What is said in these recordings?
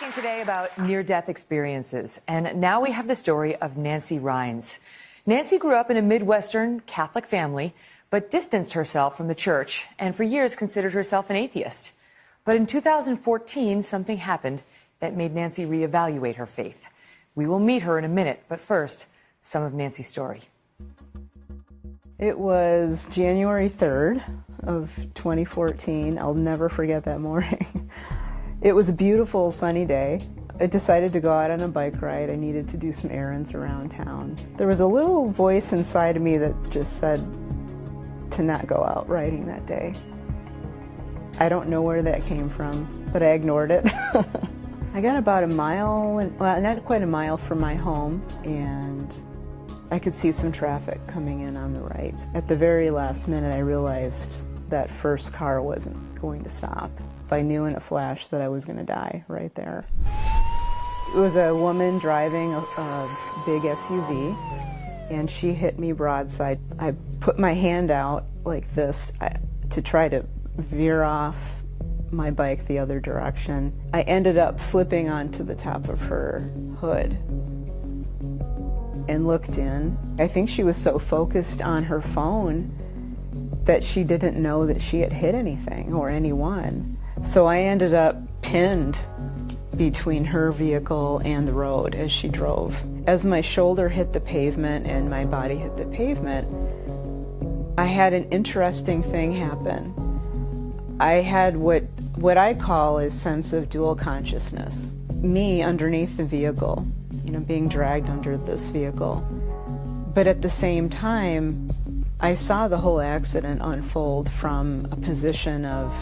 Talking today about near-death experiences, and now we have the story of Nancy Rynes. Nancy grew up in a Midwestern Catholic family, but distanced herself from the church and for years considered herself an atheist. But in 2014, something happened that made Nancy reevaluate her faith. We will meet her in a minute, but first, some of Nancy's story. It was January 3rd of 2014. I'll never forget that morning. It was a beautiful sunny day. I decided to go out on a bike ride. I needed to do some errands around town. There was a little voice inside of me that just said to not go out riding that day. I don't know where that came from, but I ignored it. I got about a mile, well, not quite a mile from my home, and I could see some traffic coming in on the right. At the very last minute, I realized that first car wasn't going to stop. I knew in a flash that I was going to die right there. It was a woman driving a big SUV, and she hit me broadside. I put my hand out like this to try to veer off my bike the other direction. I ended up flipping onto the top of her hood and looked in. I think she was so focused on her phone that she didn't know that she had hit anything or anyone. So I ended up pinned between her vehicle and the road as she drove. As my shoulder hit the pavement and my body hit the pavement, I had an interesting thing happen. I had what I call a sense of dual consciousness. Me underneath the vehicle, being dragged under this vehicle. But at the same time, I saw the whole accident unfold from a position of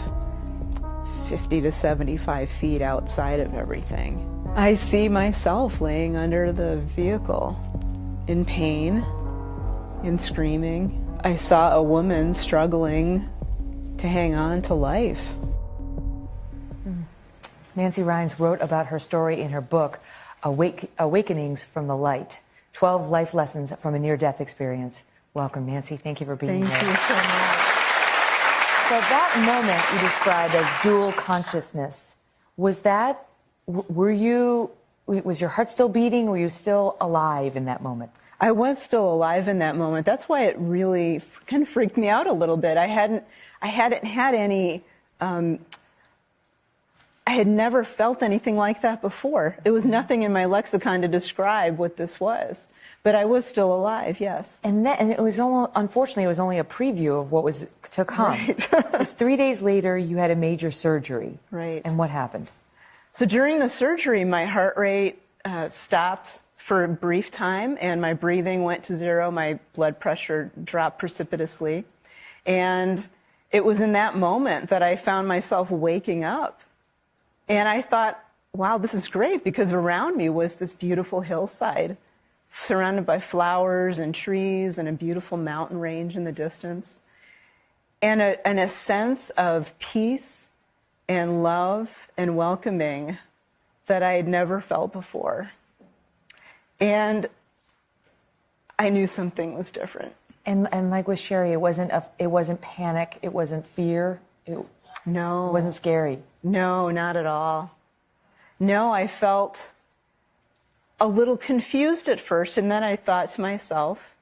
50 to 75 feet outside of everything. I see myself laying under the vehicle in pain, in screaming. I saw a woman struggling to hang on to life. Nancy Rynes wrote about her story in her book, Awakenings from the Light, 12 Life Lessons from a Near-Death Experience. Welcome, Nancy. Thank you for being here. Thank you so much. So that moment you described as dual consciousness, was your heart still beating? Were you still alive in that moment? I was still alive in that moment. That's why it really kind of freaked me out a little bit. I had never felt anything like that before. There was nothing in my lexicon to describe what this was. But I was still alive, yes. And it was unfortunately, it was only a preview of what was to come. Right. Because 3 days later, you had a major surgery. Right. And what happened? So during the surgery, my heart rate stopped for a brief time, and my breathing went to zero. My blood pressure dropped precipitously. And it was in that moment that I found myself waking up. And I thought, wow, this is great, because around me was this beautiful hillside, surrounded by flowers and trees and a beautiful mountain range in the distance. And a sense of peace and love and welcoming that I had never felt before. And I knew something was different. And like with Sherry, it wasn't panic, it wasn't fear, No. It wasn't scary. No, not at all. No, I felt a little confused at first, and then I thought to myself,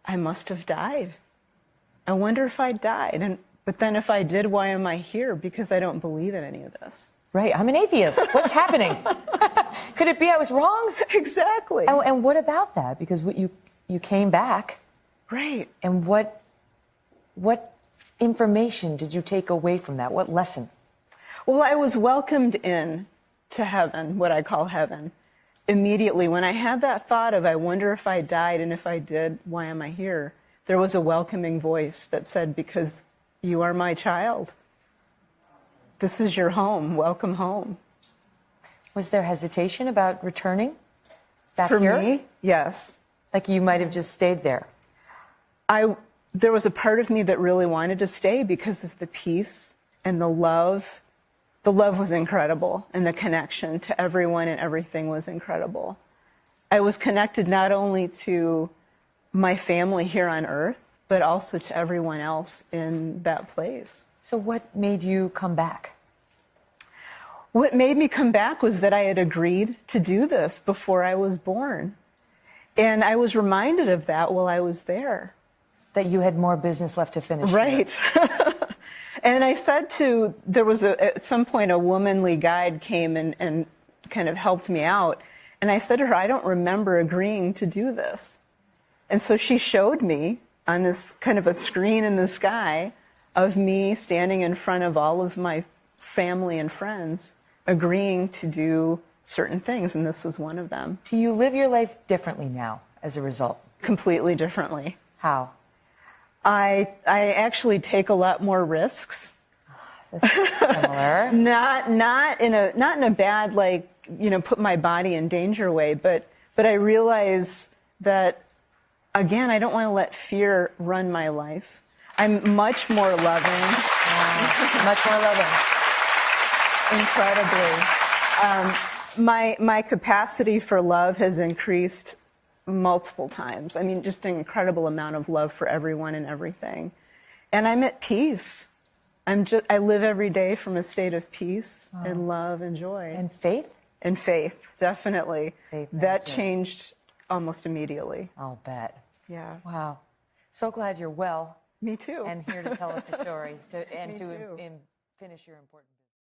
I must have died. I wonder if I died. But then if I did, why am I here? Because I don't believe in any of this. Right, I'm an atheist. What's happening? Could it be I was wrong? Exactly. And what about that? Because you came back. Right. And what information did you take away from that? What lesson? Well, I was welcomed in to heaven, what I call heaven, immediately. When I had that thought of, I wonder if I died, and if I did, why am I here? There was a welcoming voice that said, because you are my child. This is your home. Welcome home. Was there hesitation about returning back here? For me, yes. Like you might have just stayed there. There was a part of me that really wanted to stay because of the peace and the love. The love was incredible, and the connection to everyone and everything was incredible. I was connected not only to my family here on earth, but also to everyone else in that place. So what made you come back? What made me come back was that I had agreed to do this before I was born. And I was reminded of that while I was there. That you had more business left to finish. Right. And I said there was at some point a womanly guide came and kind of helped me out. And I said to her, I don't remember agreeing to do this. And so she showed me on this kind of a screen in the sky of me standing in front of all of my family and friends, agreeing to do certain things, and this was one of them. Do you live your life differently now as a result? Completely differently. How? I actually take a lot more risks. That's similar. Not in a bad, like, put my body in danger way, but I realize that, again, I don't want to let fear run my life. I'm much more loving. Much more loving. Incredibly. My capacity for love has increased multiple times. I mean, just an incredible amount of love for everyone and everything. And I'm at peace. I live every day from a state of peace and love and joy. And faith? And faith, definitely. Faith, that changed almost immediately. I'll bet. Yeah. Wow. So glad you're well. Me too. And here to tell us the story and Me to too. finish your important business.